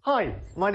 Hi, my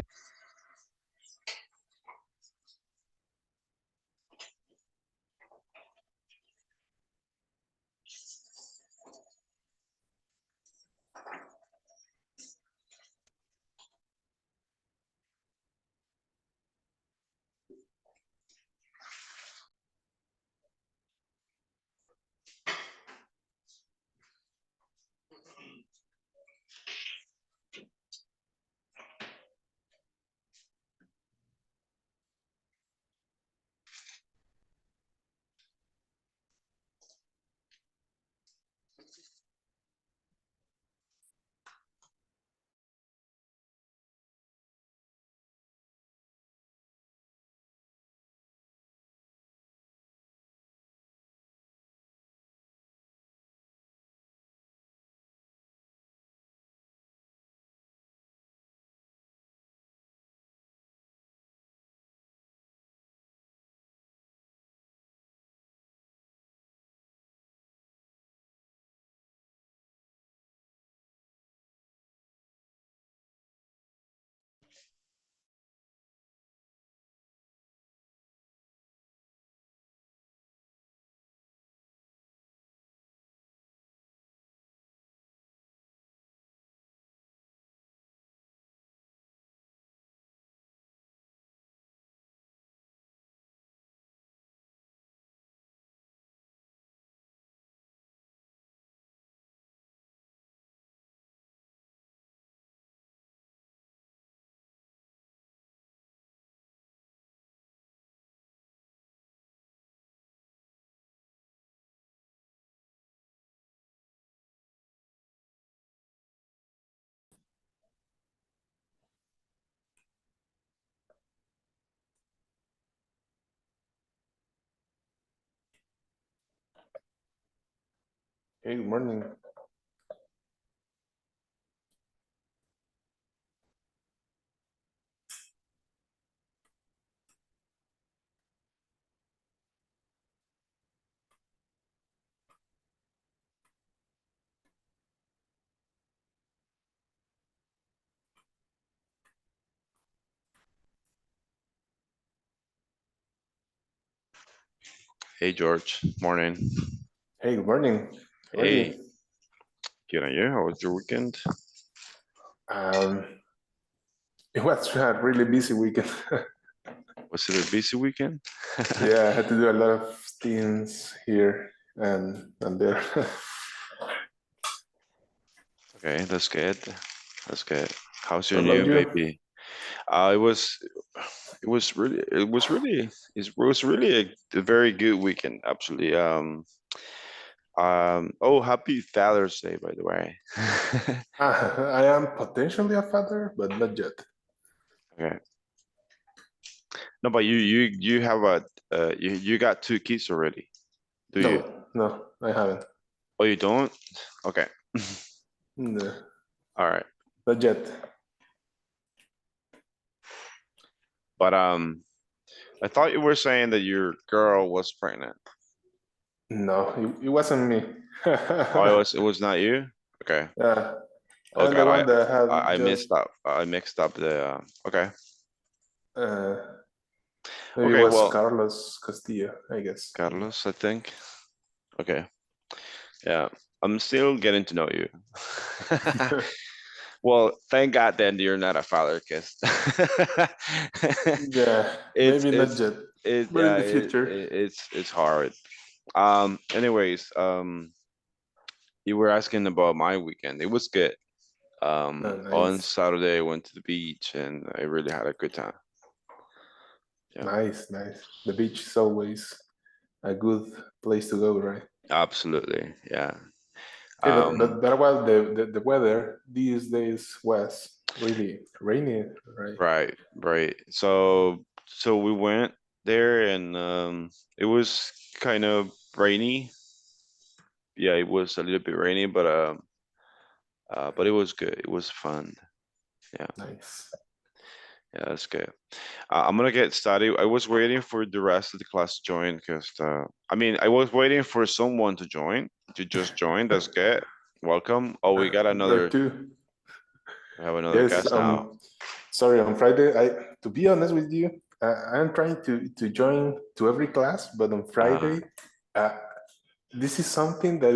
Hey, good morning. Hey George, morning. Hey, good morning. How are Hey, you? good on you. How was your weekend? Um, it was a really busy weekend. Was it a busy weekend? Yeah, I had to do a lot of things here and there. Okay, that's good. That's good. How's your What about new you? baby? Uh, it was, it was really a very good weekend, actually. Oh, happy Father's Day, by the way. I am potentially a father, but not yet. Okay. No, but you have you got two kids already, do you? No, no, I haven't. Oh, you don't? Okay. No, All right. not yet. But I thought you were saying that your girl was pregnant. No, it wasn't me. Oh, it was not you? Okay. Yeah, Oh I'm the God, one that I had just messed up. I mixed up the okay. uh, maybe it Okay, was well, Carlos Castillo, I guess. Carlos, I think. Okay. Yeah. I'm still getting to know you. Well, thank God then you're not a father, because Yeah, maybe not it's yet, it but in yeah the future. it's hard. Anyways, you were asking about my weekend. It was good. Oh, On nice. Saturday I went to the beach and I really had a good time. Yeah, Nice, nice. The beach is always a good place to go, right? absolutely. Yeah. Hey, Um, but well, the weather these days was really rainy, right? right, right. So we went there and it was kind of rainy. Yeah, it was a little bit rainy, but it was good. It was fun. Yeah. Nice. Yeah, that's good. I'm gonna get started. I was waiting for the rest of the class to join because I mean I was waiting for someone to join to just join. That's good. Welcome. Oh, we got Where another. to? We have another Yes. guest now. Sorry. On Friday, to be honest with you, I'm trying to join to every class, but on Uh, Friday, uh, this is something that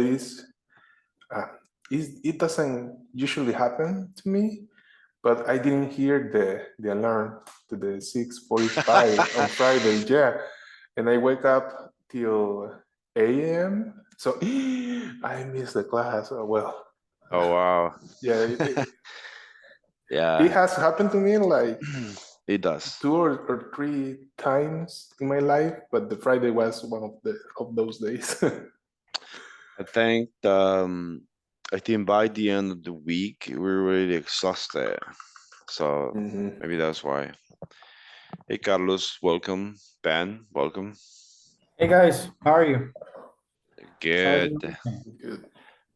uh, it doesn't usually happen to me. But I didn't hear the alarm to the 6:45 on Friday. Yeah, and I wake up till 8 a.m. So I missed the class. Oh, well, oh wow. yeah, it Yeah, has happened to me like it does. two or three times in my life, but the Friday was one of those days. I think by the end of the week we're really exhausted. So Mhm. maybe that's why. Hey Carlos, welcome. Ben, welcome. Hey guys, how are you? How's Good. your weekend? Good.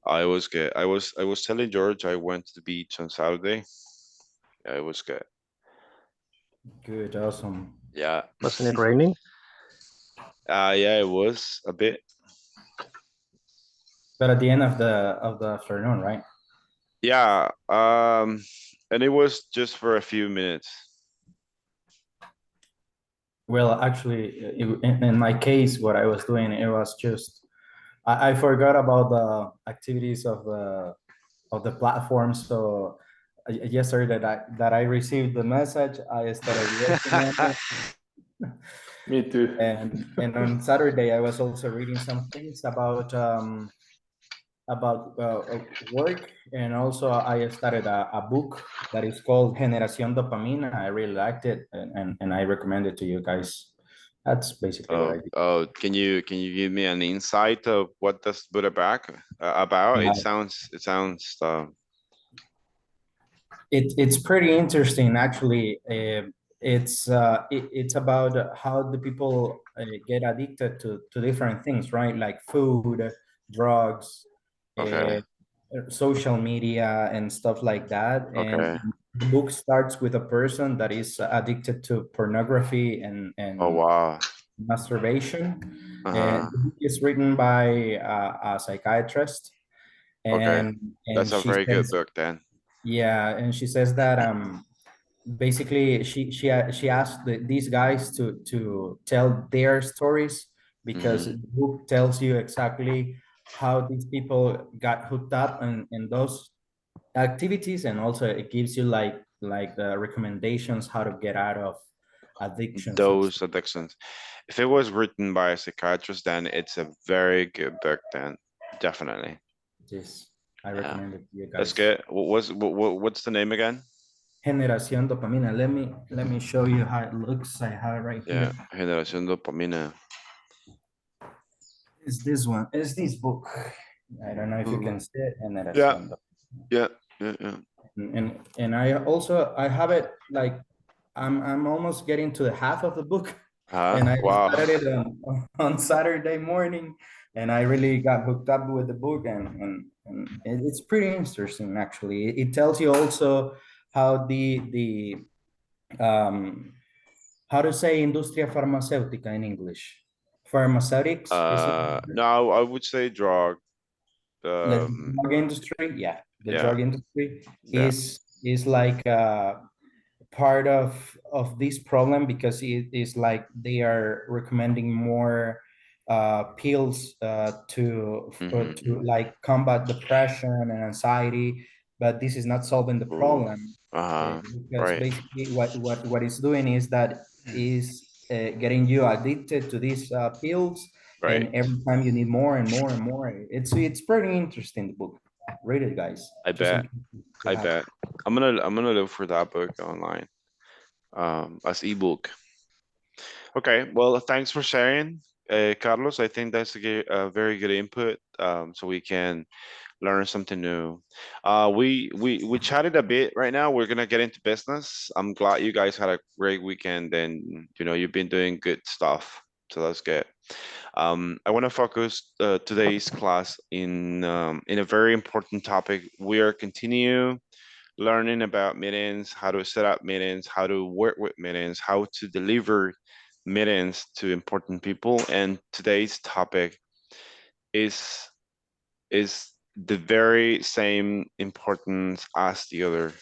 I was good. I was telling George I went to the beach on Saturday. Yeah, it was good. Good, awesome. Yeah. Wasn't it raining? Yeah, it was a bit. But at the end of the afternoon, right? Yeah. And it was just for a few minutes. Well, actually, in my case, what I was doing, it was just I forgot about the activities of the platform. So yesterday that I received the message, I started working on it, Me too. and on Saturday I was also reading some things about work, and also I started a book that is called Generación Dopamina. I really liked it, and I recommend it to you guys. That's basically what I did. Oh, can you give me an insight of what this book about? It Uh, sounds it's pretty interesting, actually. It's about how the people get addicted to different things, right? Like food, drugs, uh, okay. social media and stuff like that. And Okay. the book starts with a person that is addicted to pornography Oh and wow. masturbation. And Uh-huh. the book is written by a psychiatrist, Okay. and That's a she very good says, book then. yeah, and she says that basically she asked these guys to tell their stories, because Hmm. the book tells you exactly how these people got hooked up in those activities, and also it gives you like the recommendations how to get out of addictions and Those stuff. addictions. If it was written by a psychiatrist, then it's a very good book then. Definitely. This I Yeah. recommend it to you That's guys. good. What's the name again? Generación Dopamina. Let me show you how it looks. I have it right Yeah, here. Generación Dopamina. It's this one. It's this book. I don't know if you Mhm. can see it. Yeah, Generación yeah, yeah, yeah. and I also I have it like I'm almost getting to the half of the book, Huh? and I Wow. started it on Saturday morning, and I really got hooked up with the book, and it's pretty interesting, actually. It tells you also how the um how to say industria farmacéutica in English. Pharmaceutics is No, I would say drug. the Um, drug industry. Yeah, the yeah, drug industry yeah. is like part of this problem, because it is like they are recommending more pills to Mm-hmm. like combat depression and anxiety, but this is not solving the Ooh. problem, Uh-huh. because Right, basically what it's doing is that is getting you addicted to these pills, right. and every time you need more and more and more. It's pretty interesting, the book. Read it, guys, I just in bet. case you I have. bet. I'm gonna look for that book online. As ebook. Okay, well, thanks for sharing, Carlos. I think that's a very good input. So we can learn something new. We chatted a bit right now. We're gonna get into business. I'm glad you guys had a great weekend and you've been doing good stuff. So that's good. I want to focus today's class in a very important topic. We are continue learning about meetings, how to set up meetings, how to work with meetings, how to deliver meetings to important people. And today's topic is the very same importance as the other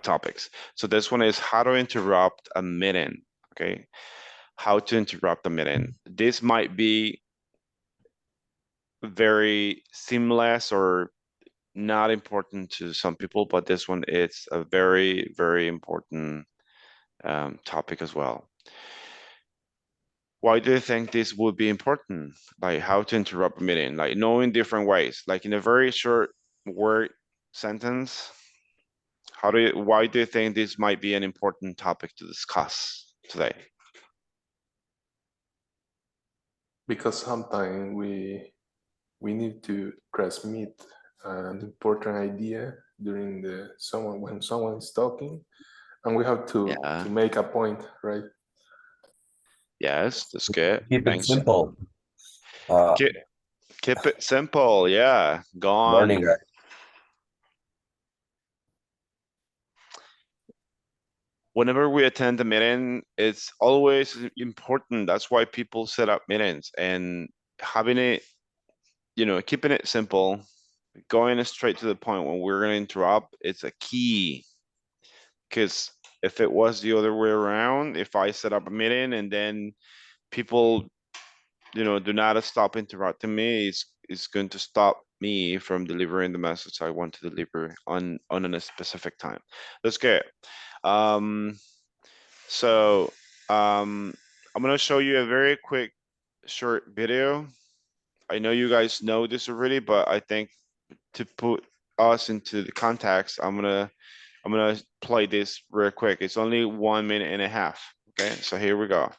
topics. So this one is how to interrupt a meeting. Okay, how to interrupt a meeting. This might be very seamless or not important to some people, but this one is a very, very important topic as well. Why do you think this would be important? Like how to interrupt a meeting, like knowing different ways, like in a very short word sentence. Why do you think this might be an important topic to discuss today? Because sometimes we need to transmit an important idea during when someone is talking, and we have to Yeah. make a point, right? Yes, that's good. Keep it Thanks. simple. Keep it simple. Yeah, gone. Morning, guys. Whenever we attend a meeting, it's always important. That's why people set up meetings, and having it, keeping it simple, going straight to the point when we're going to interrupt, it's a key. Because if it was the other way around, if I set up a meeting and then people, do not stop interrupting me, it's going to stop me from delivering the message I want to deliver on a specific time. That's good. So I'm gonna show you a very quick short video. I know you guys know this already, but I think to put us into the context, I'm gonna play this real quick. It's only 1.5 minutes. Okay, so here we go.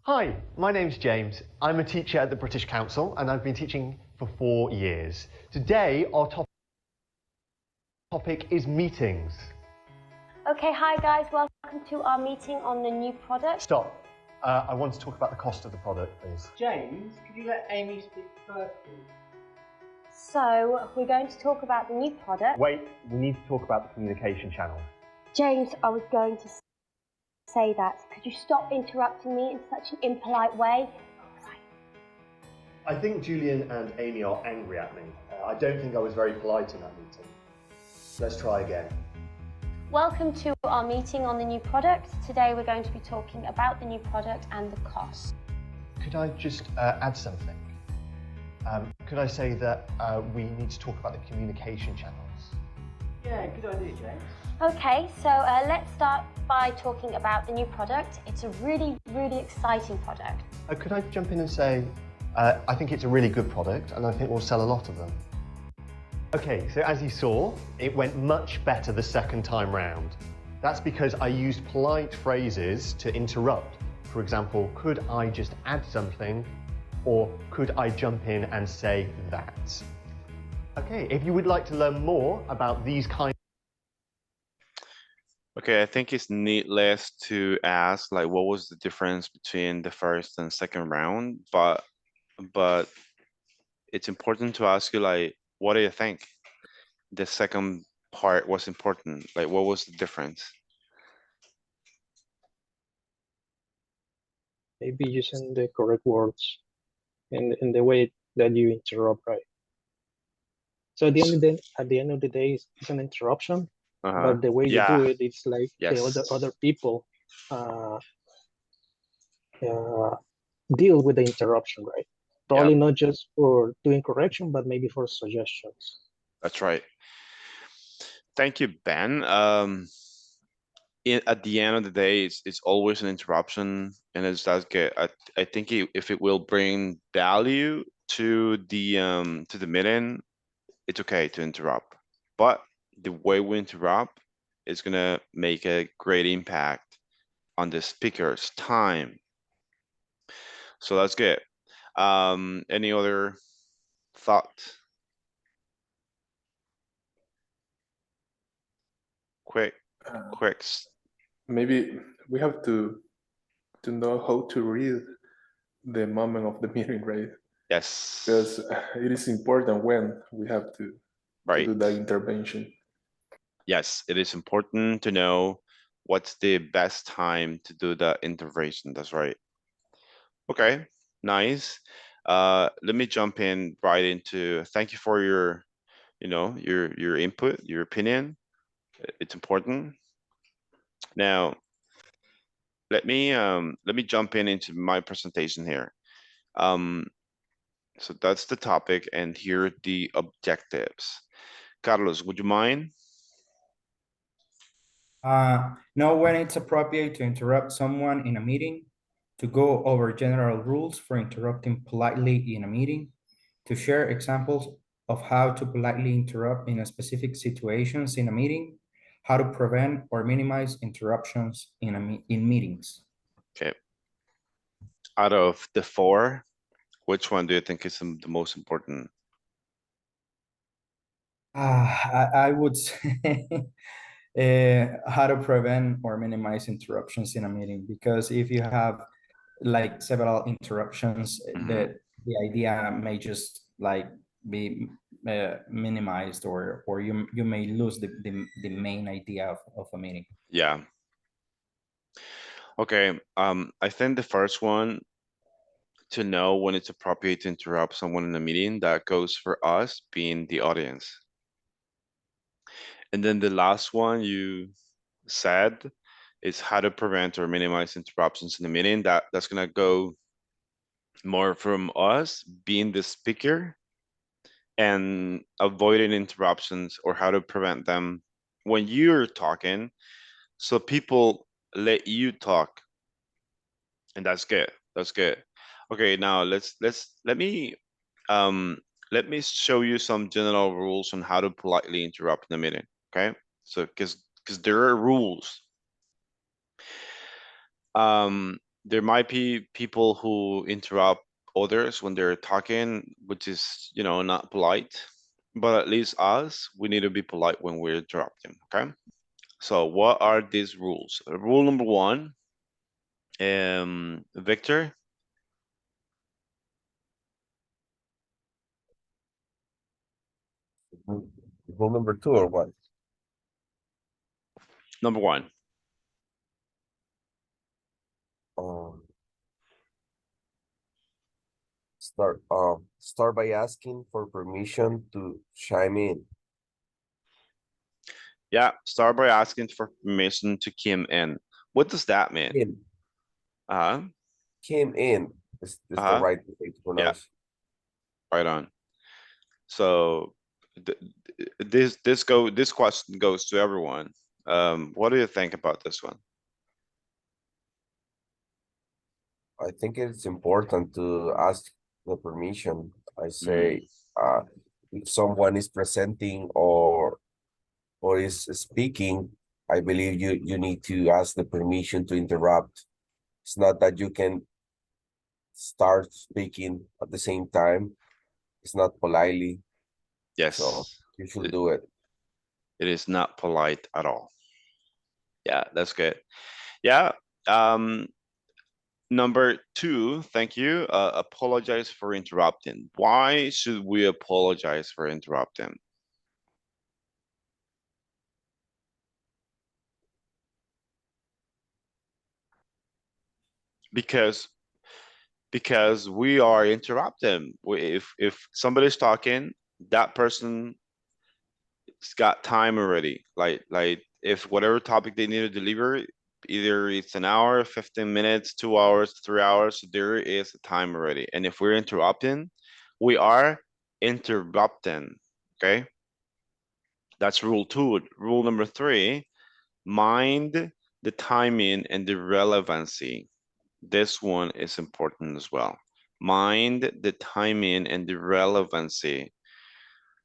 Hi, my name's James. I'm a teacher at the British Council and I've been teaching for 4 years. Today, our topic is meetings. Okay, hi guys, welcome to our meeting on the new product. Stop. I want to talk about the cost of the product, please. James, could you let Amy speak first, please? So, we're going to talk about the new product. Wait, we need to talk about the communication channel. James, I was going to say that. Could you stop interrupting me in such an impolite way? I think Julian and Amy are angry at me. I don't think I was very polite in that meeting. Let's try again. Welcome to our meeting on the new product. Today we're going to be talking about the new product and the cost. Could I just add something? Could I say that we need to talk about the communication channels? Yeah, good idea, James. Okay, so let's start by talking about the new product. It's a really, really exciting product. Could I jump in and say, I think it's a really good product and I think we'll sell a lot of them. Okay, so as you saw, it went much better the second time round. That's because I used polite phrases to interrupt. For example, could I just add something? Or could I jump in and say that? Okay, if you would like to learn more about these kinds. Okay, I think it's needless to ask like what was the difference between the first and second round, but it's important to ask you like, what do you think the second part was important? Like what was the difference? Maybe using the correct words in the way that you interrupt, right? So at the end of the day, it's an interruption, but the way you do it, it's like the other people deal with the interruption, right? Probably not just for doing correction, but maybe for suggestions. That's right. Thank you, Ben. At the end of the day, it's always an interruption, and it's that's good. I think if it will bring value to the meeting, it's okay to interrupt. But the way we interrupt is gonna make a great impact on the speaker's time. So that's good. Any other thought? Quick. Maybe we have to to know how to read the moment of the meeting, right? Yes. Because it is important when we have to do that intervention. Yes, it is important to know what's the best time to do the intervention. That's right. Okay, nice. Let me jump in right into, thank you for your, your input, your opinion. It's important. Now, let me jump into my presentation here. So that's the topic, and here are the objectives. Carlos, would you mind? Know when it's appropriate to interrupt someone in a meeting, to go over general rules for interrupting politely in a meeting, to share examples of how to politely interrupt in a specific situations in a meeting, how to prevent or minimize interruptions in meetings. Okay. Out of the four, which one do you think is the most important? I would say how to prevent or minimize interruptions in a meeting, because if you have like several interruptions, the idea may just like be minimized, or you may lose the main idea of a meeting. Yeah. Okay. I think the first one, to know when it's appropriate to interrupt someone in a meeting, that goes for us being the audience. And then the last one you said is how to prevent or minimize interruptions in the meeting. That's gonna go more from us being the speaker and avoiding interruptions, or how to prevent them when you're talking, so people let you talk. And that's good. That's good. Okay, now let me show you some general rules on how to politely interrupt the meeting. Okay, so because there are rules. There might be people who interrupt others when they're talking, which is, not polite. But at least us, we need to be polite when we're interrupting. Okay, so what are these rules? Rule number one, Victor. Rule number two or what? Number one. Start by asking for permission to chime in. Yeah, start by asking for permission to come in. What does that mean? In. Came in is the right way to pronounce. Yeah. Right on. So this question goes to everyone. What do you think about this one? I think it's important to ask the permission. I say, if someone is presenting or is speaking, I believe you need to ask the permission to interrupt. It's not that you can start speaking at the same time. It's not politely. Yes. So you should do it. It is not polite at all. Yeah, that's good. Yeah. Number two, thank you. Apologize for interrupting. Why should we apologize for interrupting? Because we are interrupting. If somebody's talking, that person's got time already. Like if whatever topic they need to deliver, either it's an hour, 15 minutes, 2 hours, 3 hours, there is a time already. And if we're interrupting, we are interrupting. Okay, that's rule two. Rule number three, mind the timing and the relevancy. This one is important as well. Mind the timing and the relevancy.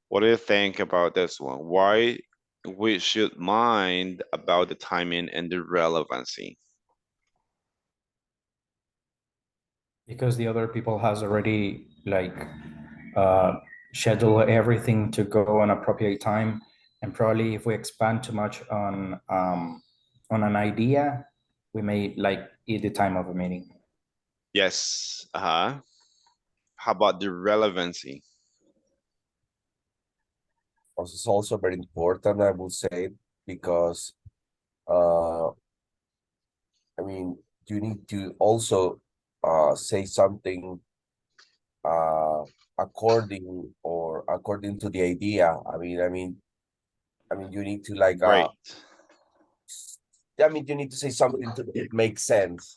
What do you think about this one? Why we should mind about the timing and the relevancy? Because the other people has already like schedule everything to go on appropriate time, and probably if we expand too much on an idea, we may like eat the time of a meeting. Yes. How about the relevancy? It's also very important, I would say, because I mean, you need to also say something according to the idea. You need to like Right. you need to say something to it makes sense.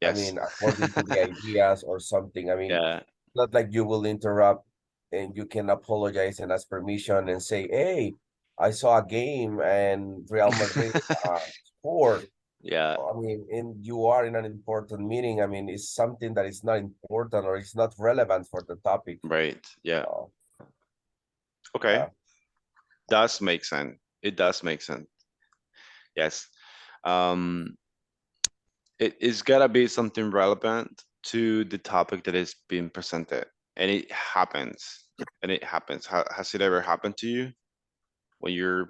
Yes. According to the ideas or something. Yeah. Not like you will interrupt and you can apologize and ask permission and say, hey, I saw a game and Real Madrid scored. Yeah. And you are in an important meeting. It's something that is not important or it's not relevant for the topic. Right. Yeah. Okay. Yeah. Does make sense. It does make sense. Yes. It's gotta be something relevant to the topic that is being presented. And it happens. And it happens. Has it ever happened to you when you're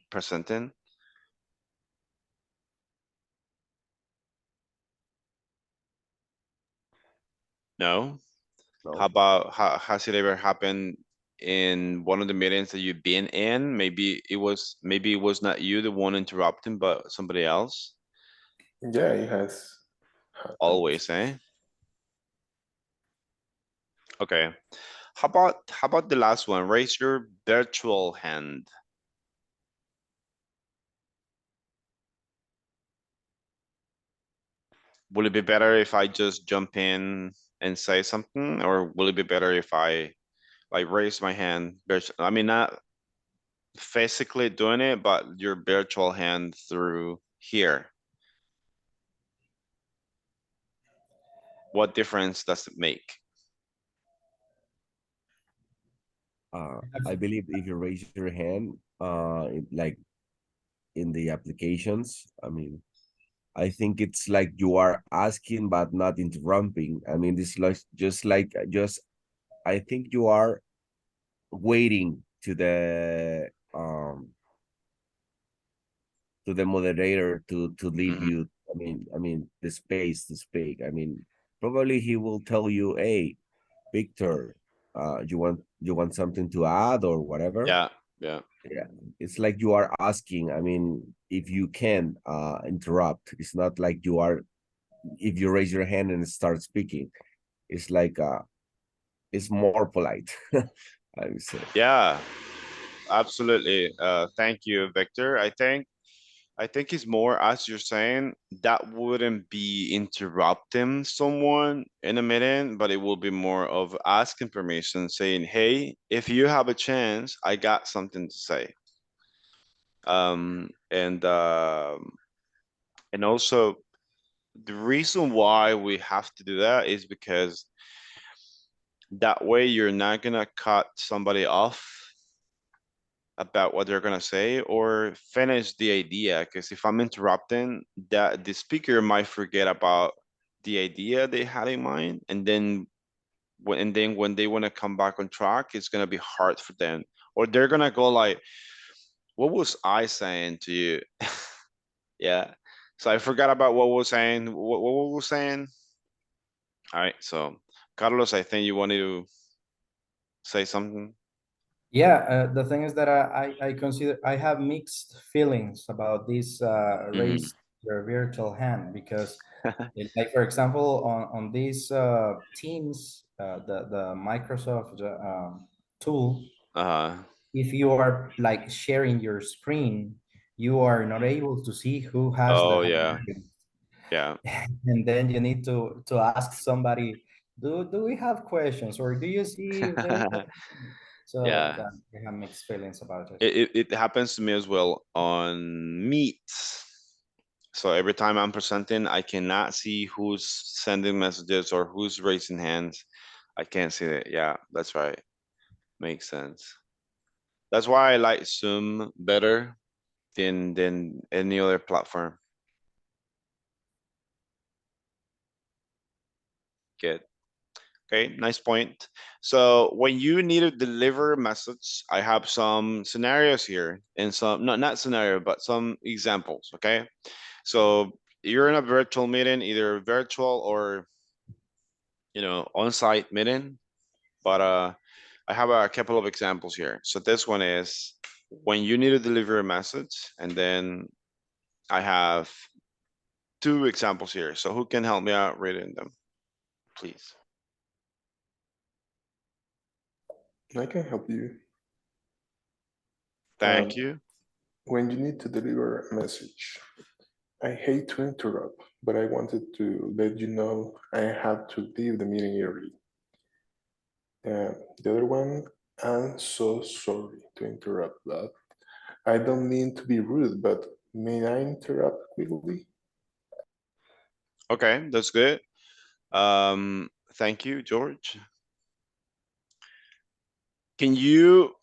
presenting? No? No. How about has it ever happened in one of the meetings that you've been in? Maybe it was not you the one interrupting, but somebody else. Yeah, it has happened. Always, eh? Okay. How about the last one? Raise your virtual hand. Will it be better if I just jump in and say something, or will it be better if I like raise my hand? I mean, not physically doing it, but your virtual hand through here. What difference does it make? I believe if you raise your hand, like in the applications, I think it's like you are asking but not interrupting. This like just I think you are waiting to the moderator to leave you. The space to speak. Probably he will tell you, "Hey, Victor, you want something to add or whatever." Yeah, yeah. Yeah, it's like you are asking. If you can interrupt, it's not like you are. If you raise your hand and start speaking, it's like it's more polite. I would say. Yeah, absolutely. Thank you, Victor. I think it's more, as you're saying, that wouldn't be interrupting someone in a meeting, but it will be more of asking permission, saying, hey, if you have a chance, I got something to say. And also the reason why we have to do that is because that way you're not gonna cut somebody off about what they're gonna say or finish the idea. Because if I'm interrupting, that the speaker might forget about the idea they had in mind, and then when they want to come back on track, it's gonna be hard for them, or they're gonna go like, "What was I saying to you?" Yeah. So I forgot about what was saying. What was saying? All right. So Carlos, I think you wanted to say something. Yeah, the thing is that I consider I have mixed feelings about this raise your virtual hand because, like for example, on these Teams, the Microsoft tool, if you are like sharing your screen, you are not able to see who has the Oh hand yeah. raised. Yeah. And then you need to ask somebody, do we have questions or do you see if there is a... So Yeah. I have mixed feelings about it. It happens to me as well on Meets. So every time I'm presenting, I cannot see who's sending messages or who's raising hands. I can't see it. Yeah, that's right. Makes sense. That's why I like Zoom better than any other platform. Good. Okay, nice point. So when you need to deliver a message, I have some scenarios here and some not scenario, but some examples. Okay. So you're in a virtual meeting, either virtual or, on-site meeting. But I have a couple of examples here. So this one is when you need to deliver a message, and then I have 2 examples here. So who can help me out reading them, please? I can help you. Thank you. When you need to deliver a message, I hate to interrupt, but I wanted to let you know I have to leave the meeting early. The other one, I'm so sorry to interrupt, but I don't mean to be rude, but may I interrupt quickly? Okay, that's good. Thank you, George. Can you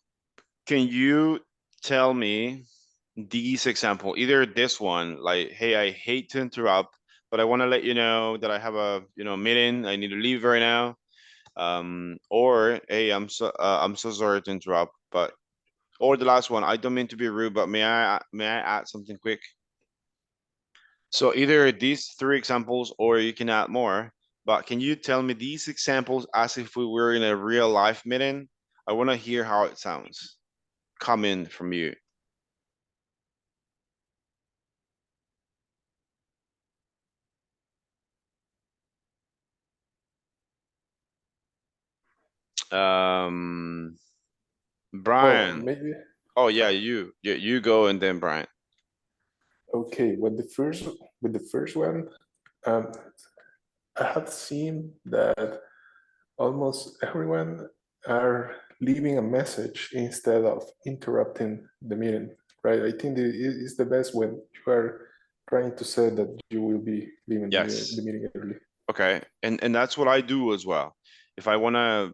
tell me these example, either this one, like, hey, I hate to interrupt, but I want to let you know that I have a meeting, I need to leave right now. Or hey, I'm so sorry to interrupt, but, or the last one, I don't mean to be rude, but may I add something quick? So either these 3 examples, or you can add more, but can you tell me these examples as if we were in a real life meeting? I want to hear how it sounds coming from you. Brian. Maybe. Oh yeah, you go, and then Brian. Okay, with the first one, I have seen that almost everyone are leaving a message instead of interrupting the meeting, right? I think it is the best when you are trying to say that you will be leaving Yes. the meeting early. Okay, and that's what I do as well. If I want to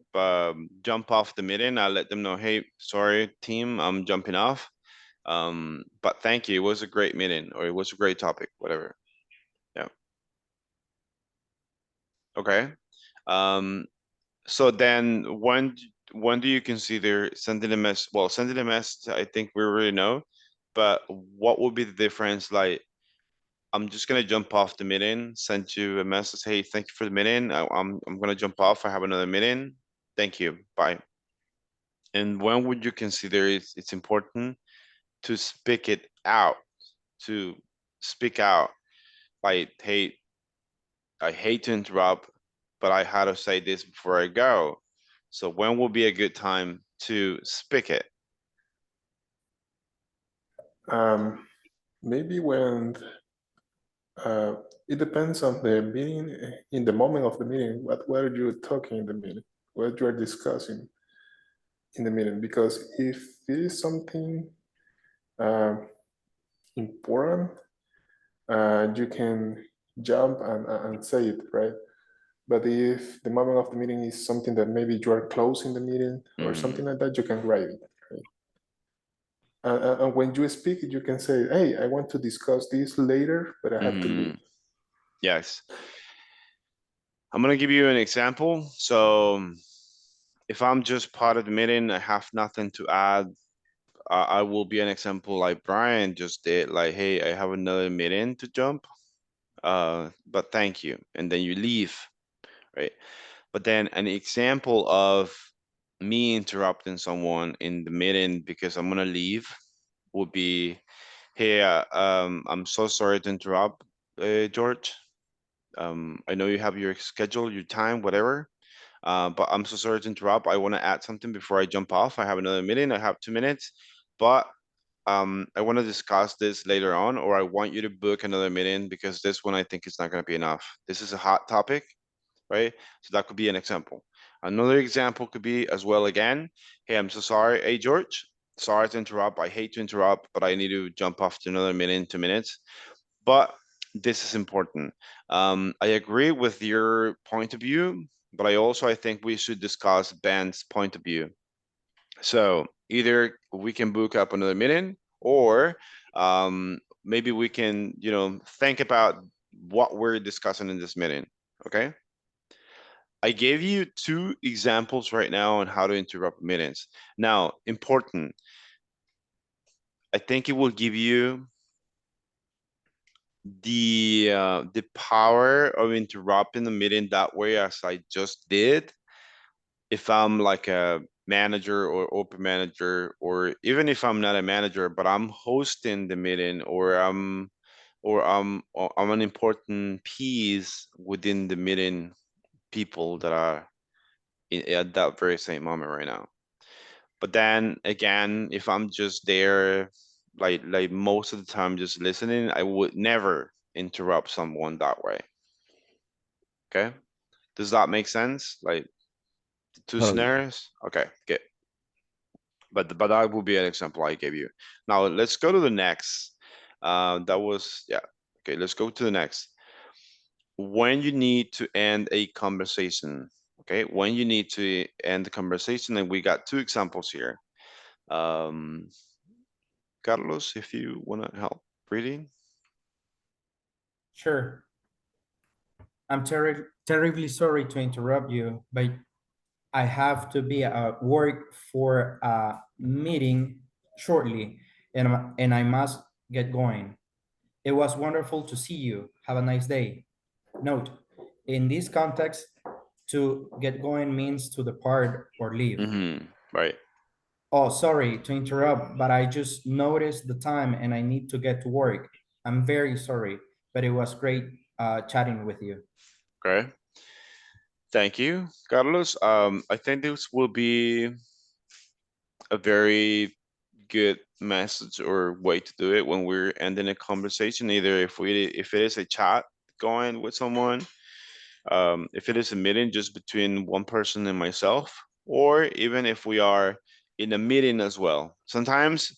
jump off the meeting, I let them know, hey, sorry team, I'm jumping off. But thank you, it was a great meeting, or it was a great topic, whatever. Yeah. Okay. So then when do you consider sending a message? Well, sending a message, I think we already know, but what would be the difference? Like, I'm just gonna jump off the meeting, send you a message, hey, thank you for the meeting. I'm gonna jump off, I have another meeting. Thank you, bye. And when would you consider it's important to speak it out, to speak out, like, hey, I hate to interrupt, but I had to say this before I go. So when would be a good time to speak it? Maybe when it depends on the meeting. In the moment of the meeting, what are you talking in the meeting? What you are discussing in the meeting? Because if it is something important, you can jump and say it, right? But if the moment of the meeting is something that maybe you are closing the meeting or something like that, you can write it, right? And when you speak, you can say, hey, I want to discuss this later, but I have to leave. Yes. I'm gonna give you an example. So if I'm just part of the meeting, I have nothing to add. I will be an example like Brian just did, like, hey, I have another meeting to jump, but thank you. And then you leave, right? But then an example of me interrupting someone in the meeting because I'm gonna leave would be, hey, I'm so sorry to interrupt, George. I know you have your schedule, your time, whatever. But I'm so sorry to interrupt. I want to add something before I jump off. I have another meeting. I have 2 minutes, but I want to discuss this later on, or I want you to book another meeting because this one I think is not going to be enough. This is a hot topic, right? So that could be an example. Another example could be as well again, hey, I'm so sorry. Hey, George, sorry to interrupt. I hate to interrupt, but I need to jump off to another meeting, 2 minutes. But this is important. I agree with your point of view, but I think we should discuss Ben's point of view. So either we can book up another meeting, or maybe we can, think about what we're discussing in this meeting. Okay. I gave you 2 examples right now on how to interrupt meetings. Now, important. I think it will give you the power of interrupting the meeting that way as I just did, if I'm like a manager or open manager, or even if I'm not a manager, but I'm hosting the meeting, or I'm an important piece within the meeting people that are at that very same moment right now. But then again, if I'm just there, like most of the time, just listening, I would never interrupt someone that way. Okay, does that make sense? Like the two Totally. scenarios. Okay, good. But that would be an example I gave you. Now let's go to the next. That was yeah. Okay, let's go to the next. When you need to end a conversation. Okay, when you need to end the conversation, and we got two examples here. Um, Carlos, if you want to help reading. Sure. I'm terribly sorry to interrupt you, but I have to be at work for a meeting shortly, and I must get going. It was wonderful to see you. Have a nice day. Note, in this context, to get going means to depart or leave. Right. Oh, sorry to interrupt, but I just noticed the time and I need to get to work. I'm very sorry, but it was great chatting with you. Okay. Thank you, Carlos. I think this will be a very good message or way to do it when we're ending a conversation. Either if it is a chat going with someone, if it is a meeting just between one person and myself, or even if we are in a meeting as well. Sometimes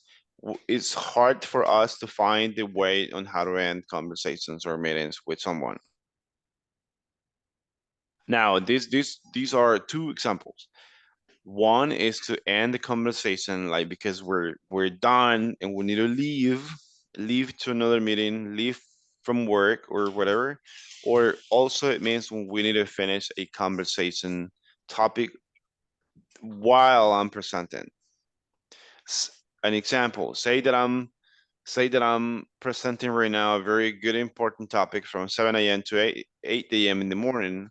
it's hard for us to find the way on how to end conversations or meetings with someone. Now, these are two examples. One is to end the conversation, like because we're done and we need to leave to another meeting, leave from work or whatever. Or also it means when we need to finish a conversation topic while I'm presenting. An example, say that I'm presenting right now a very good important topic from 7 a.m. to 8 a.m. in the morning.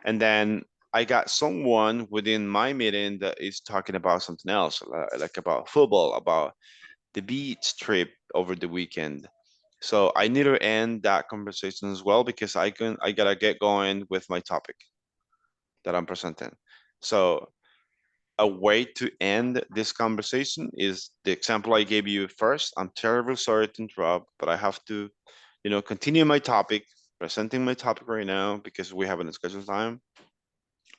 And then I got someone within my meeting that is talking about something else, like about football, about the beach trip over the weekend. So I need to end that conversation as well because I gotta get going with my topic that I'm presenting. So a way to end this conversation is the example I gave you first. I'm terribly sorry to interrupt, but I have to, continue my topic, presenting my topic right now because we have an scheduled time.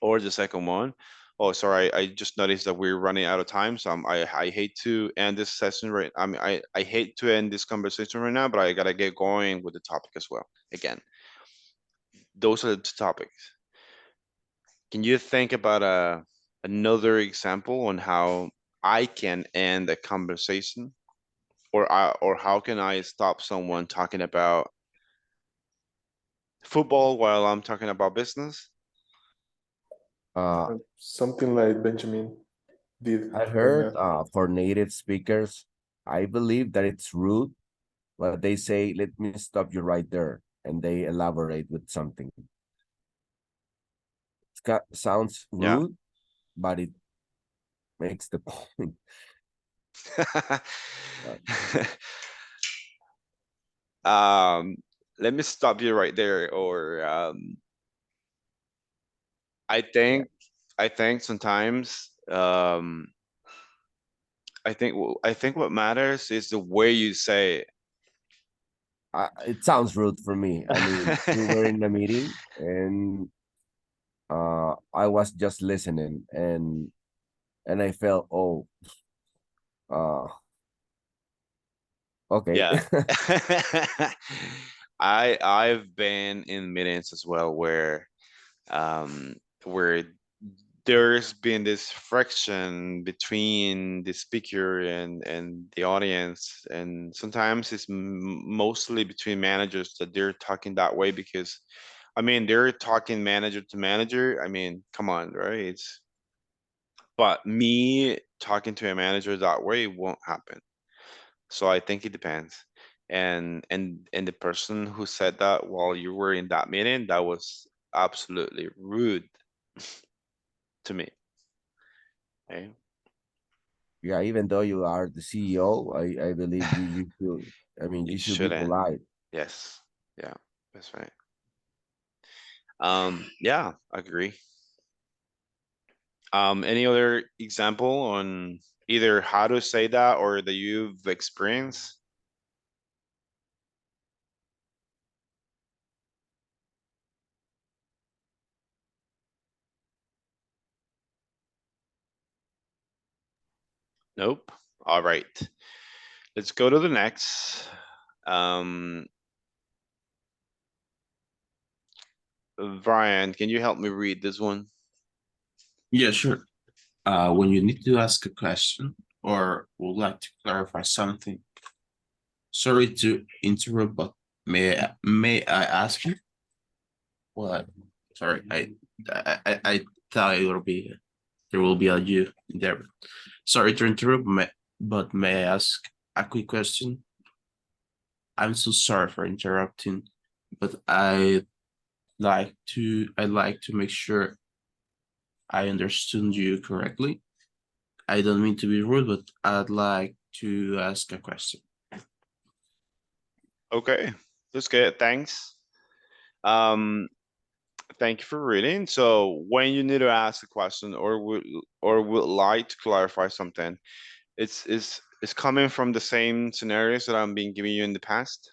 Or the second one, oh, sorry, I just noticed that we're running out of time. So I hate to end this session right. I mean, I hate to end this conversation right now, but I gotta get going with the topic as well. Again, those are the two topics. Can you think about another example on how I can end a conversation, or how can I stop someone talking about football while I'm talking about business? Something like Benjamin did I right heard now. for native speakers, I believe that it's rude, but they say, let me stop you right there. And they elaborate with something. It sounds Yeah. rude, but it makes the point. Let me stop you right there. Or I Yeah. think sometimes I think what matters is the way you say it. It sounds rude for me. I mean, we were in a meeting and I was just listening and I felt, oh, uh okay. Yeah. I've been in meetings as well um where there's been this friction between the speaker and the audience, and sometimes it's mostly between managers that they're talking that way because I mean they're talking manager to manager. I mean, come on, right? But me talking to a manager that way won't happen. So I think it depends. and the person who said that while you were in that meeting, that was absolutely rude to me. Okay. Yeah, even though you are the CEO, I believe you should, I mean, You you should be shouldn't. polite. Yes. Yeah, that's right. Yeah, I agree. Any other example on either how to say that or that you've experienced? Nope. All right. Let's go to the next. Brian, can you help me read this one? Yeah, sure. When you need to ask a question or would like to clarify something, sorry to interrupt, but may I ask you? What? Sorry, I thought there will be a you there. Sorry to interrupt, but may I ask a quick question? I'm so sorry for interrupting, but I'd like to make sure I understood you correctly. I don't mean to be rude, but I'd like to ask a question. Okay, that's good. Thanks. Thank you for reading. So when you need to ask a question or would like to clarify something, it's coming from the same scenarios that I've been giving you in the past,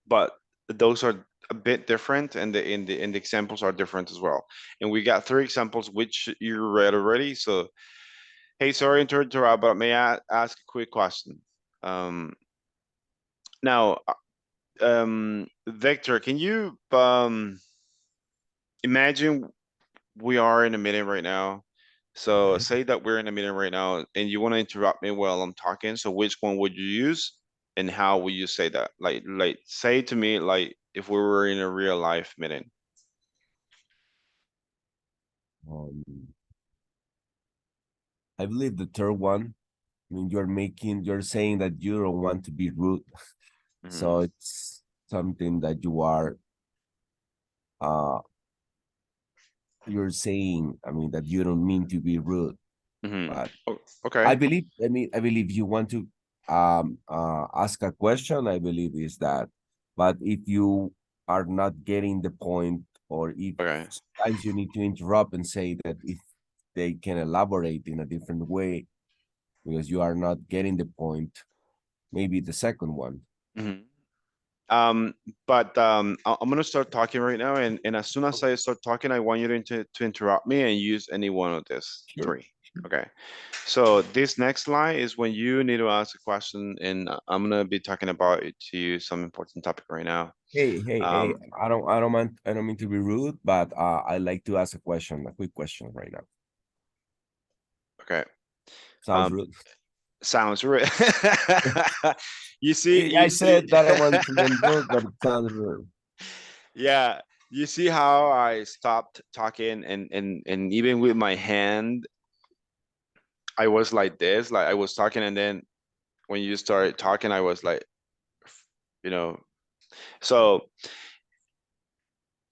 but those are a bit different, and the examples are different as well. And we got 3 examples which you read already. So, hey, sorry to interrupt, but may I ask a quick question? Now, Victor, can you imagine we are in a meeting right now? So Okay. say that we're in a meeting right now and you want to interrupt me while I'm talking. So which one would you use and how would you say that? Like say to me, like if we were in a real life meeting. Um, I believe the third one, I mean, you're saying that you don't want to be rude. So it's something that uh, you're saying, I mean, that you don't mean to be rude. But Oh, okay. I believe you want to ask a question, I believe is that, but if you are not getting the point, or if Okay. sometimes you need to interrupt and say that if they can elaborate in a different way because you are not getting the point, maybe the second one. But I'm gonna start talking right now, and as soon as I start talking, I want you to interrupt me and use any one of these Sure. 3. Okay. So this next line is when you need to ask a question, and I'm gonna be talking about it to you some important topic right now. Hey, I don't mean to be rude, but I like to ask a quick question right now. Okay. Sounds rude. Sounds rude. You see, I said that I want to be rude, but it sounds rude. Yeah, you see how I stopped talking and even with my hand, I was like this, like I was talking, and then when you started talking, I was like, you know, so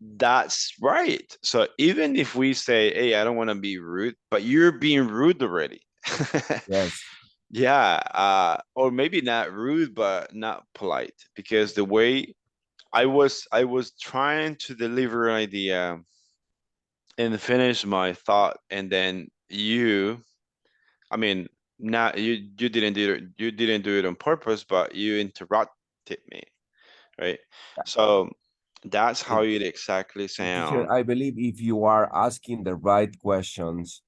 that's right. So even if we say, hey, I don't want to be rude, but you're being rude already. Yes. Yeah, or maybe not rude, but not polite, because the way I was trying to deliver an idea and finish my thought, and then I mean, not you didn't do it on purpose, but you interrupted me, right? So that's how it exactly Teacher, sound. I believe if you are asking the right questions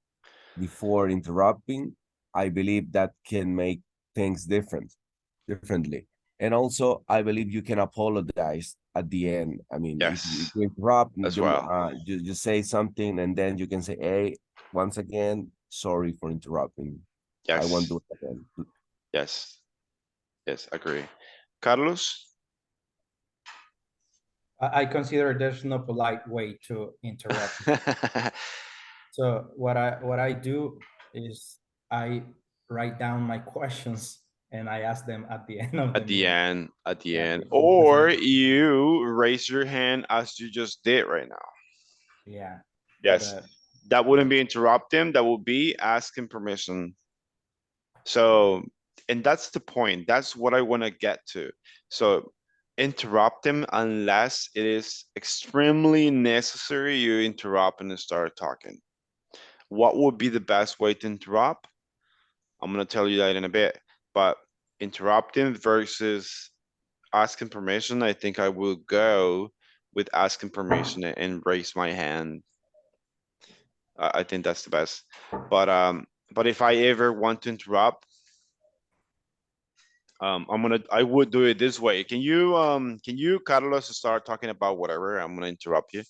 before interrupting, I believe that can make things differently. And also, I believe you can apologize at the end. I mean, if Yes, you interrupt, as well. you say something, and then you can say, "Hey, once again, sorry for interrupting. I won't Yes, do it again." yes, yes, agree. Carlos? I consider there's no polite way to interrupt. So what I do is I write down my questions and I ask them at the end of At the end, the whole or presentation. you raise your hand as you just did right now. Yeah. Yes, that wouldn't be interrupting. That would be asking permission. So, and that's the point. That's what I want to get to. So interrupt him unless it is extremely necessary. You interrupt and start talking. What would be the best way to interrupt? I'm going to tell you that in a bit, but interrupting versus asking permission, I think I will go with asking permission and raise my hand. I think that's the best. But if I ever want to interrupt, I would do it this way. Can you, Carlos, start talking about whatever? I'm gonna interrupt you.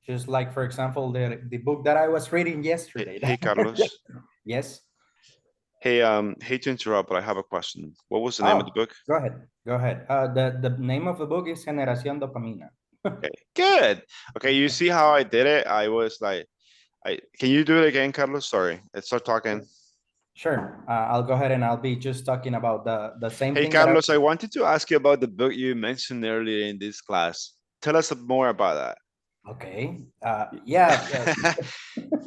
Just like, for example, the book that I was reading yesterday. Hey, Carlos. Yes. Hey, hate to interrupt, but I have a question. What was the name of the book? Go ahead. Go ahead. The name of the book is Generación Dopamina. Okay, good. Okay, you see how I did it? I was like, can you do it again, Carlos? Sorry, let's start talking. Sure. I'll go ahead and I'll be just talking about the same Hey, thing. Carlos, I wanted to ask you about the book you mentioned earlier in this class. Tell us more about that. Okay. Yeah.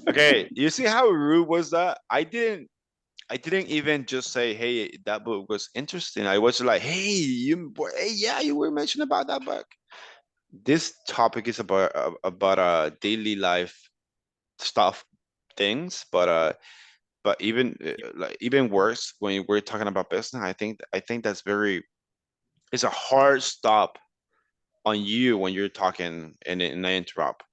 Okay, you see how rude was that? I didn't even just say, hey, that book was interesting. I was like, hey, yeah, you were mentioning about that book. This topic is about daily life stuff things, but even like even worse when we're talking about business. I think that's it's a hard stop on you when you're talking and I interrupt.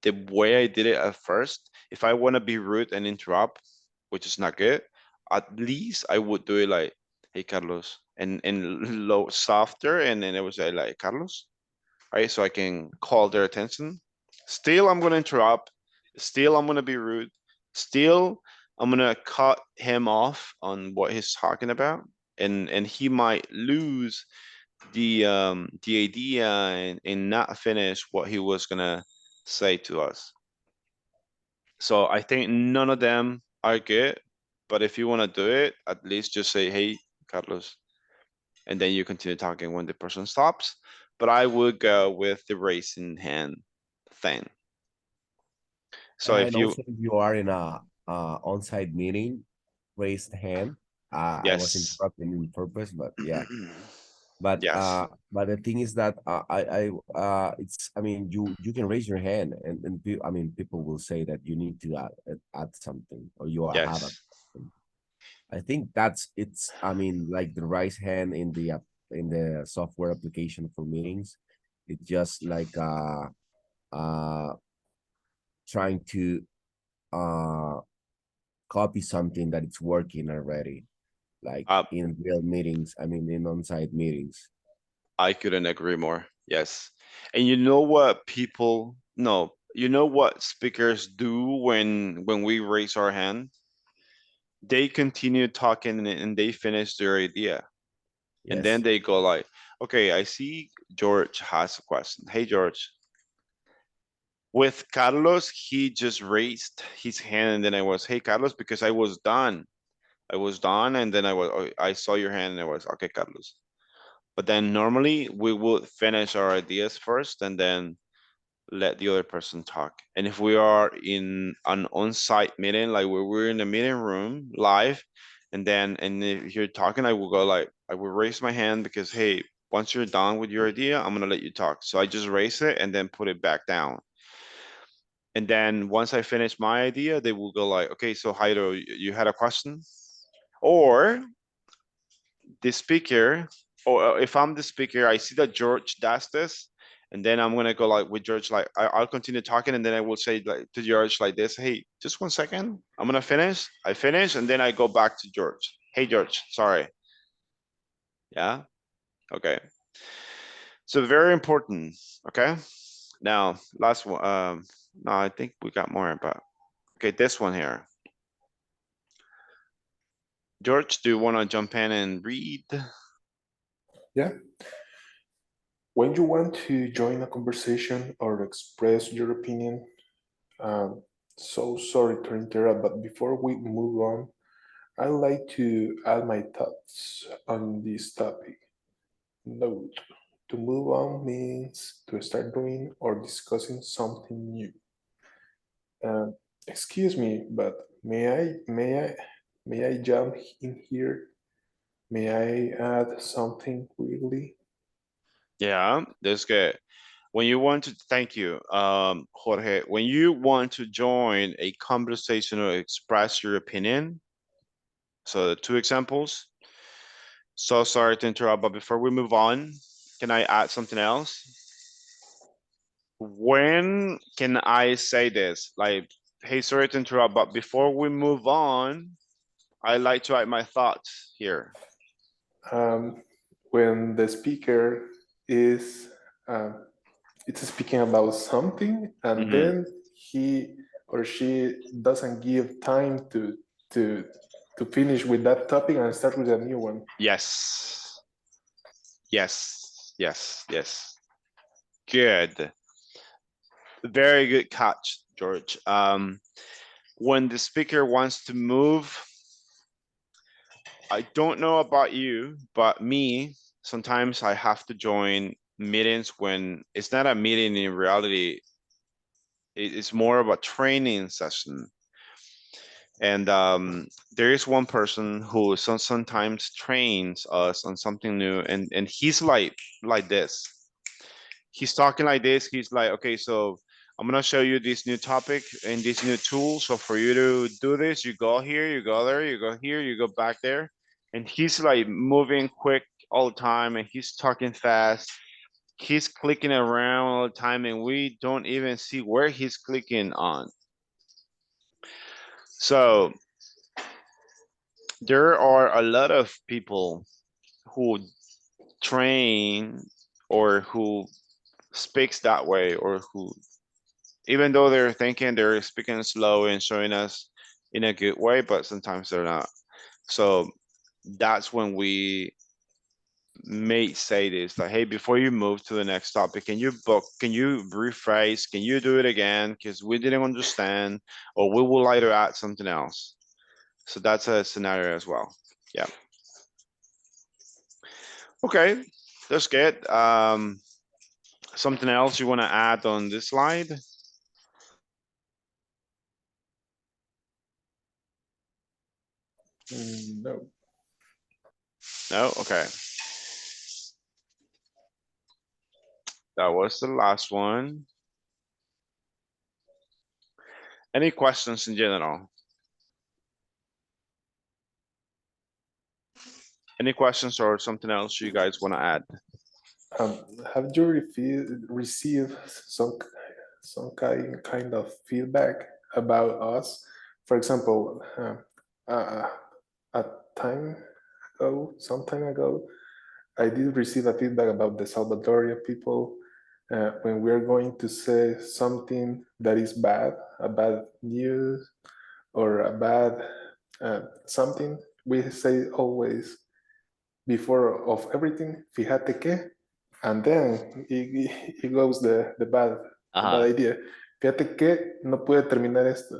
The way I did it at first, if I want to be rude and interrupt, which is not good, at least I would do it like, hey, Carlos, and low softer, and then it was like, Carlos, right? So I can call their attention. Still, I'm gonna interrupt. Still, I'm gonna be rude. Still, I'm gonna cut him off on what he's talking about, and he might lose the idea and not finish what he was gonna say to us. So I think none of them are good, but if you want to do it, at least just say, hey, Carlos, and then you continue talking when the person stops. But I would go with the raising hand thing. So And if you, also, if you are in a on-site meeting, raise the hand. I was yes, interrupting on purpose, but yeah. But yes, but the thing is that it's, I mean, you can raise your hand and I mean, people will say that you need to add something or you have a. yes. I think it's, I mean, like the raise hand in the software application for meetings. It's just like uh trying to uh copy something that it's working already, like in real meetings, I mean in on-site meetings. I couldn't agree more. Yes. And you know what people, no, you know what speakers do when we raise our hand? They continue talking and they finish their idea. And then Yes. they go like, okay, I see George has a question. Hey, George. With Carlos, he just raised his hand and then I was, hey, Carlos, because I was done. I was done and then I saw your hand and I was, okay, Carlos. But then normally we would finish our ideas first and then let the other person talk. And if we are in an on-site meeting, like where we're in the meeting room live, and if you're talking, I will go like, I will raise my hand because, hey, once you're done with your idea, I'm gonna let you talk. So I just raise it and then put it back down. And then once I finish my idea, they will go like, okay, so Jairo, you had a question? Or the speaker, or if I'm the speaker, I see that George does this, and then I'm gonna go like with George, like I'll continue talking, and then I will say like to George like this, hey, just 1 second, I'm gonna finish. I finish, and then I go back to George. Hey, George, sorry. Yeah, okay. So very important. Okay, now last one. No, I think we got more, but okay, this one here. George, do you want to jump in and read? Yeah. When you want to join a conversation or express your opinion, so sorry to interrupt, but before we move on, I'd like to add my thoughts on this topic. Note, to move on means to start doing or discussing something new. Excuse me, but may I jump in here? May I add something quickly? Yeah, that's good. When you want to, thank you, Jorge. When you want to join a conversation or express your opinion, so the two examples. So sorry to interrupt, but before we move on, can I add something else? When can I say this? Like, hey, sorry to interrupt, but before we move on, I like to add my thoughts here. When the speaker is it's speaking about something, and then he or she doesn't give time to finish with that topic and start with a new one. Yes. Yes. Yes. Yes. Good. Very good catch, George. When the speaker wants to move, I don't know about you, but me, sometimes I have to join meetings when it's not a meeting in reality. It's more of a training session. And there is one person who sometimes trains us on something new, and he's like this. He's talking like this. He's like, okay, so I'm gonna show you this new topic and this new tool. So for you to do this, you go here, you go there, you go here, you go back there. And he's like moving quick all the time, and he's talking fast. He's clicking around all the time, and we don't even see where he's clicking on. So there are a lot of people who train or who speaks that way, or who, even though they're thinking they're speaking slow and showing us in a good way, but sometimes they're not. So that's when we may say this, like, hey, before you move to the next topic, can you rephrase, can you do it again, because we didn't understand, or we would like to add something else. So that's a scenario as well. Yeah. Okay, that's good. Something else you want to add on this slide? No. No? Okay. That was the last one. Any questions in general? Any questions or something else you guys want to add? Have you received some kind of feedback about us? For example, a time ago, some time ago, I did receive a feedback about the Salvadorian people when we're going to say something that is bad, a bad news or a bad something. We say always before of everything, fíjate que, and then it goes the bad idea. Fíjate que no puede terminar esto.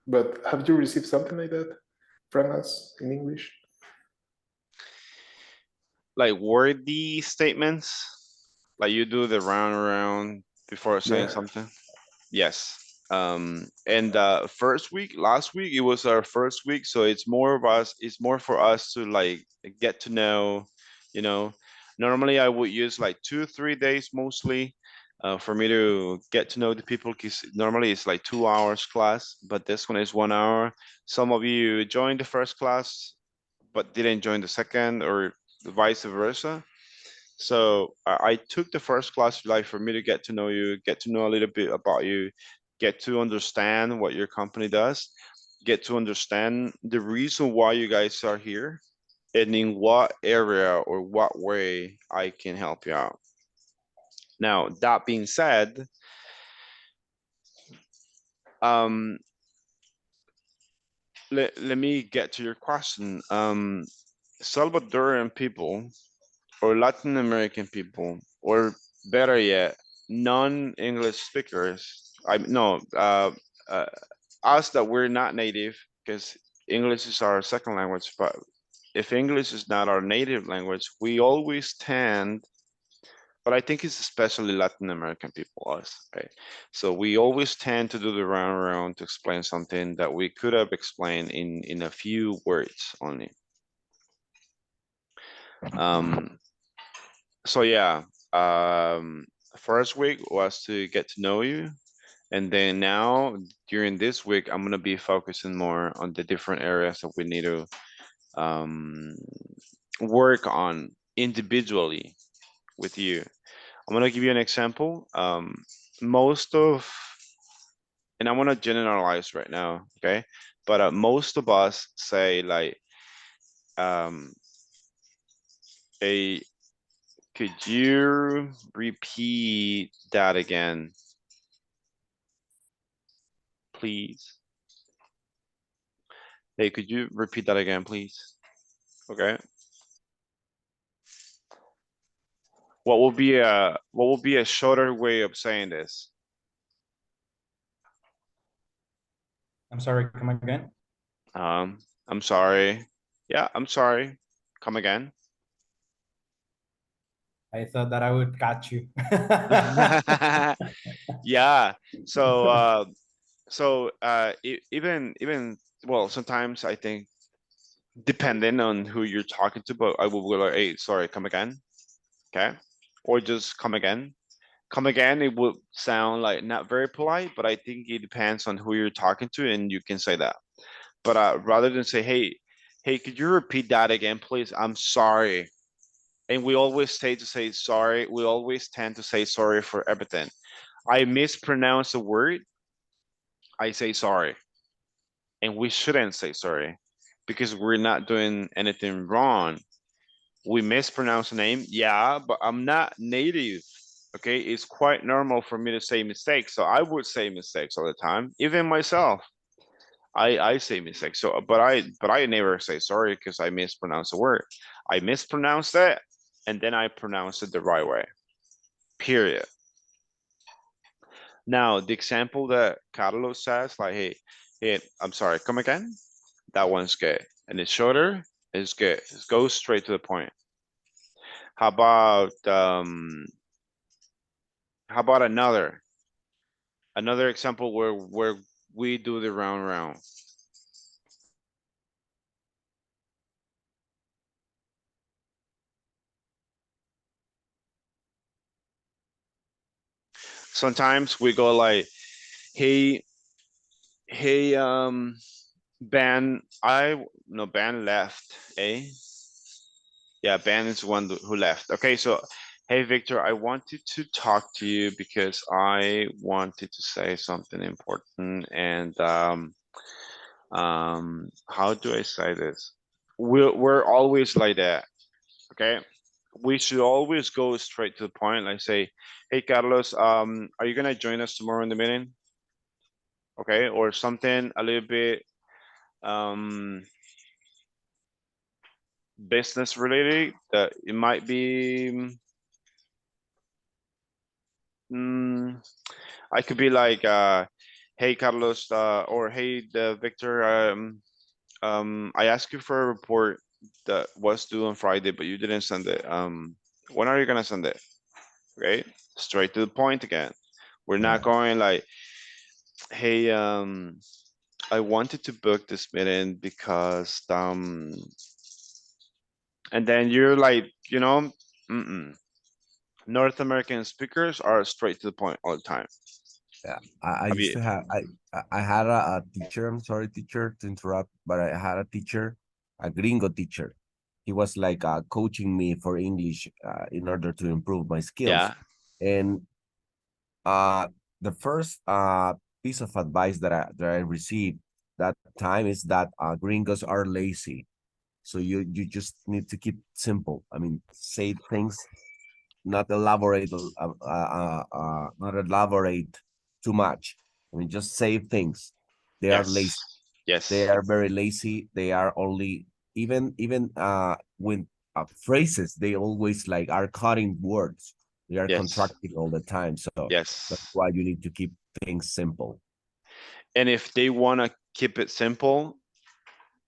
But have you received something like that from us in English? Like wordy statements, like you do the round before saying something. Yes. And last week, it was our first week, so it's more for us to like get to know, you know. Normally I would use like 2-3 days mostly for me to get to know the people, because normally it's like 2 hours class, but this one is 1 hour. Some of you joined the first class but didn't join the second, or vice versa. So I took the first class like for me to get to know you, get to know a little bit about you, get to understand what your company does, get to understand the reason why you guys are here, and in what area or what way I can help you out. Now, that being said, let me get to your question. Salvadoran people or Latin American people, or better yet, non-English speakers. Us that we're not native, because English is our second language, but if English is not our native language, we always tend, but I think it's especially Latin American people, us, right? So we always tend to do the round to explain something that we could have explained in a few words only. So yeah, first week was to get to know you. And then now during this week, I'm gonna be focusing more on the different areas that we need to work on individually with you. I'm gonna give you an example. Most of, and I want to generalize right now, okay? But most of us say like, a, could you repeat that again, please? Hey, could you repeat that again, please? Okay. What will be a shorter way of saying this? I'm sorry, come again? I'm sorry. Yeah, I'm sorry. Come again. I thought that I would catch you. Yeah. So even well, sometimes I think depending on who you're talking to, but I will be like, hey, sorry, come again. Okay. Or just come again. Come again, it would sound like not very polite, but I think it depends on who you're talking to, and you can say that. But rather than say, hey, could you repeat that again, please? I'm sorry. And we always say sorry. We always tend to say sorry for everything. I mispronounce a word, I say sorry. And we shouldn't say sorry because we're not doing anything wrong. We mispronounce a name, yeah, but I'm not native. Okay, it's quite normal for me to say mistakes. So I would say mistakes all the time, even myself. I say mistakes. So, but I never say sorry because I mispronounce a word. I mispronounce it, and then I pronounce it the right way. Period. Now, the example that Carlos says, like, hey, I'm sorry, come again. That one's good, and it's shorter. It's good. It goes straight to the point. How about another example where we do the round? Sometimes we go like, hey, Ben, Ben left, eh? Yeah, Ben is one who left. Okay, so hey, Victor, I wanted to talk to you because I wanted to say something important. And how do I say this? We're always like that. Okay, we should always go straight to the point. Like say, hey, Carlos, are you gonna join us tomorrow in the meeting? Okay, or something a little bit business related that it might be. I could be like, hey, Carlos, or hey, Victor, I asked you for a report that was due on Friday, but you didn't send it. When are you gonna send it? Right? Straight to the point again. We're not going like, hey, I wanted to book this meeting because, and then you're like, North American speakers are straight to the point all the time. Yeah, I used to have I had a teacher. I'm sorry, teacher, to interrupt, but I had a teacher, a gringo teacher. He was like coaching me for English in order to improve my skills. Yeah. And the first piece of advice that I received that time is that gringos are lazy. So you just need to keep simple. I mean, say things, not elaborate, not elaborate too much. I mean, just say things. They are lazy. Yes. They are very lazy. They are only even when phrases. They always like are cutting words. They are contracting all the time. So that's why you need to keep things simple. And if they want to keep it simple,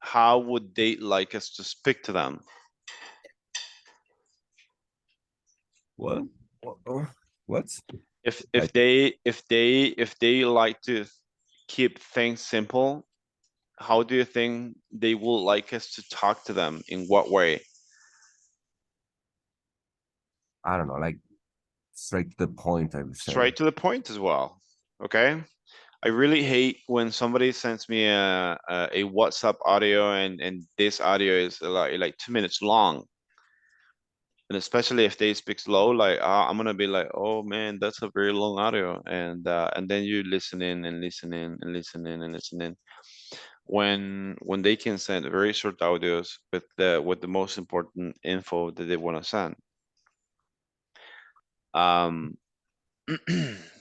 how would they like us to speak to them? What? What? If Like, they like to keep things simple, how do you think they will like us to talk to them? In what way? I don't know, like straight to the point, I would say. Straight to the point as well. Okay. I really hate when somebody sends me a WhatsApp audio and this audio is like 2 minutes long. And especially if they speak slow, like I'm gonna be like, oh man, that's a very long audio. And then you listen in and listen in and listen in and listen in. When they can send very short audios with the most important info that they want to send.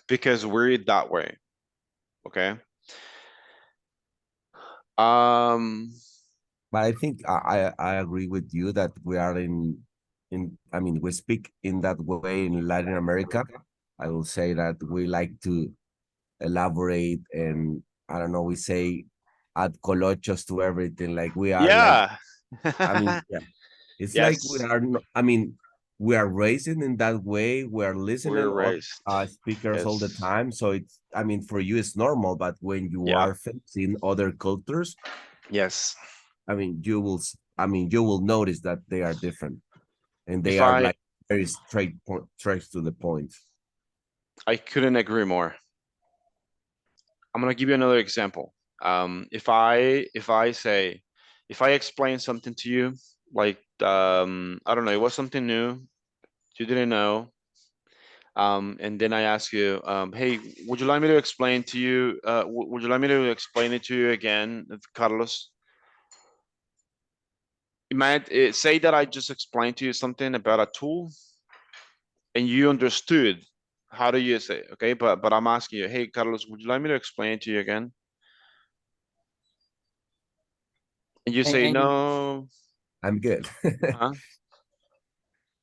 Because we're that way. Okay. But I think I agree with you that we are I mean, we speak in that way in Latin America. I will say that we like to elaborate, and I don't know, we say add colochos to everything. Like we are like, Yeah. I mean, yeah, it's like we Yes, are, I mean, we are raising in that way. We are we're listening on raised. speakers all the Yes. time. So it's, I mean, for you, it's normal. But when you Yeah. are facing other cultures, Yes. I mean, I mean, you will notice that they are different, and they If are I like very straight to the point. I couldn't agree more. I'm gonna give you another example. If I explain something to you, like I don't know, it was something new you didn't know, and then I ask you, hey, would you like me to explain to you? Would you like me to explain it to you again, Carlos? You might say that I just explained to you something about a tool, and you understood how to use it. Okay, but I'm asking you, hey, Carlos, would you like me to explain it to you again? And you say And no. I'm good. Huh?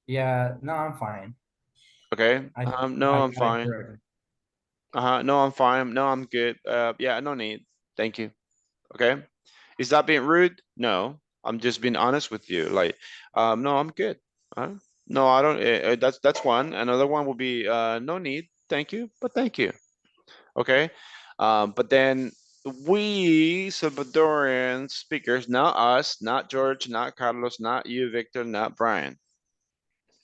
yeah, no, I'm fine. Okay. I No, I I'm got it fine. correct. No, I'm fine. No, I'm good. Yeah, no need. Thank you. Okay. Is that being rude? No, I'm just being honest with you. Like, no, I'm good. No, I don't. That's one. Another one will be, no need. Thank you, but thank you. Okay. But then we Salvadorian speakers, not us, not George, not Carlos, not you, Victor, not Brian,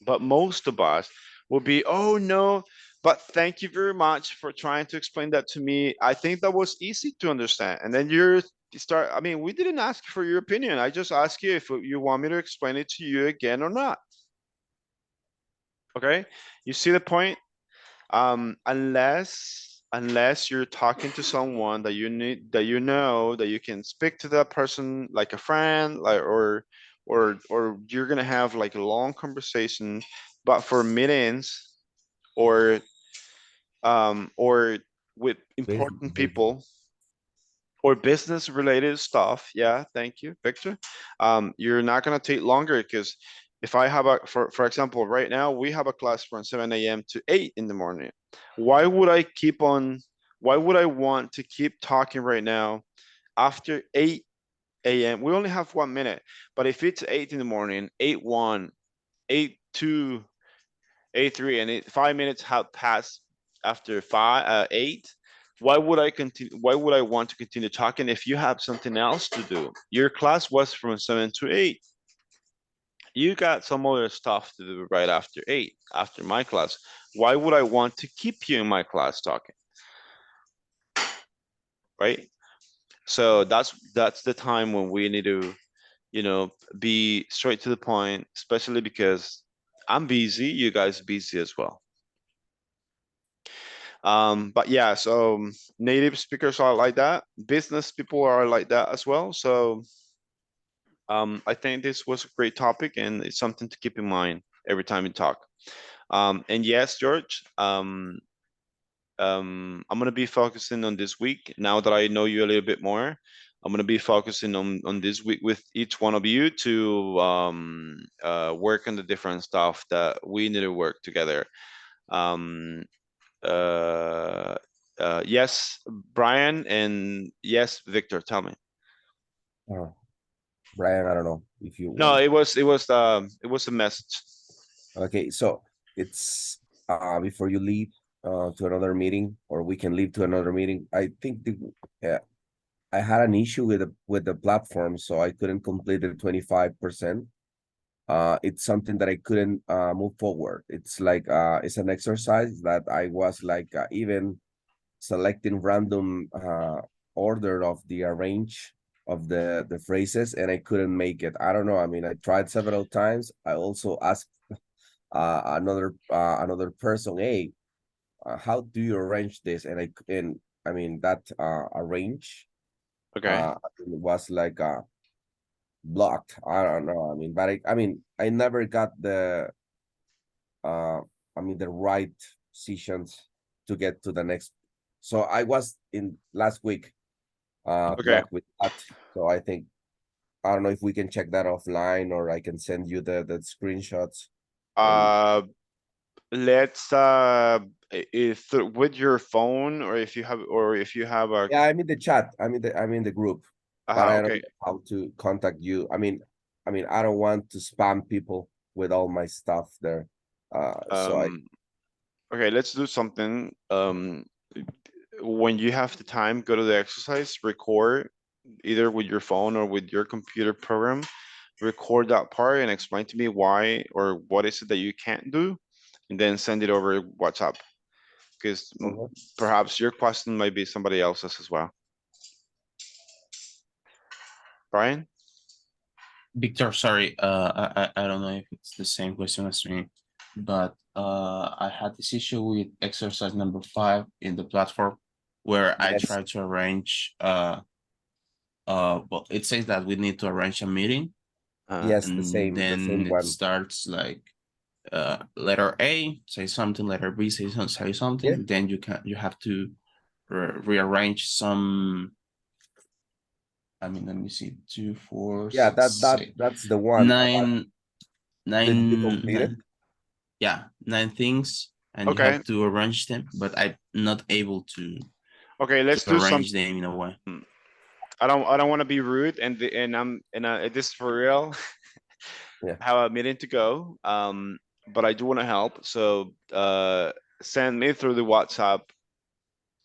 but most of us will be, oh no, but thank you very much for trying to explain that to me. I think that was easy to understand. And then you start, I mean, we didn't ask for your opinion. I just asked you if you want me to explain it to you again or not. Okay, you see the point? Unless you're talking to someone that you know that you can speak to that person like a friend, like or you're gonna have like a long conversation, but for meetings or or with important Business. people or business related stuff. Yeah, thank you, Victor. You're not gonna take longer because if I have for example, right now we have a class from 7 a.m. to 8 in the morning. Why would I keep on? Why would I want to keep talking right now after 8 a.m.? We only have 1 minute, but if it's 8 in the morning, 8:1, 8:2, 8:3, and 5 minutes have passed after 8. Why would I continue? Why would I want to continue talking if you have something else to do? Your class was from 7 to 8. You got some other stuff to do right after 8, after my class. Why would I want to keep you in my class talking? Right? So that's the time when we need to, be straight to the point, especially because I'm busy, you guys busy as well. But yeah, so native speakers are like that. Business people are like that as well. So I think this was a great topic and it's something to keep in mind every time you talk. And yes, George, I'm gonna be focusing on this week. Now that I know you a little bit more, I'm gonna be focusing on this week with each one of you to work on the different stuff that we need to work together. Um, uh, yes, Brian, and yes, Victor, tell me. Brian, I don't know if you No, want. it was a message. Okay, so it's before you leave to another meeting, or we can leave to another meeting. I think I had an issue with the platform, so I couldn't complete the 25%. It's something that I couldn't move forward. It's like it's an exercise that I was like even selecting random order of the arrange of the phrases, and I couldn't make it. I don't know. I mean, I tried several times. I also asked another person, hey, how do you arrange this? And I mean that arrange Okay. was like blocked. I don't know. I mean, but I mean, I never got the I mean the right decisions to get to the next. So I was in last week Okay. blocked with that. So I think I don't know if we can check that offline, or I can send you the screenshots. Let's if with your phone, or if you have a Yeah, I'm in the chat. I'm in the group, but I don't okay. know how to contact you. I mean, I don't want to spam people with all my stuff there. So Okay, let's do something. When you have the time, go to the exercise, record either with your phone or with your computer program, record that part and explain to me why or what is it that you can't do, and then send it over WhatsApp. Because perhaps your question might be somebody else's as well. Brian? Victor, sorry, I don't know if it's the same question as me, but I had this issue with exercise number 5 in the platform where I Yes. tried to arrange well, it says that we need to arrange a meeting. Yes, the And same then it one. starts like letter A, say something, letter B, say something. Yeah. Then you have to rearrange some. I mean, let me see, 2, 4, Yeah, 6, 6, that's the one. nine, Did you complete it? yeah, 9 things, and you Okay. have to arrange them, but I'm not able to Okay, let's do arrange them in a way. I don't want to be rude, and this is for real. Yeah. I have a meeting to go. But I do want to help. So send me through the WhatsApp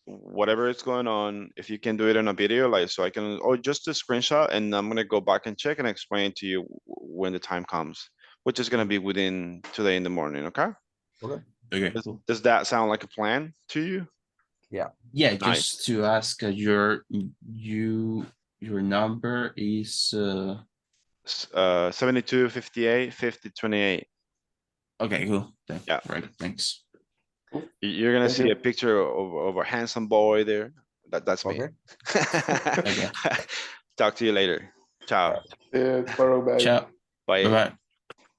whatever is going on. If you can do it in a video, like so I can, or just a screenshot, and I'm gonna go back and check and explain to you when the time comes, which is gonna be within today in the morning. Okay. Okay. Okay. Does that sound like a plan to you? Yeah. Yeah, Nice. just to ask your number is 72 58 50 28. okay, cool. Yeah. Right. Thanks. You're gonna Thank see you. a picture of a handsome boy there. That's me. Okay. Okay. Talk to you later. Ciao. Yeah, tomorrow, bye. Ciao. Bye. Bye-bye.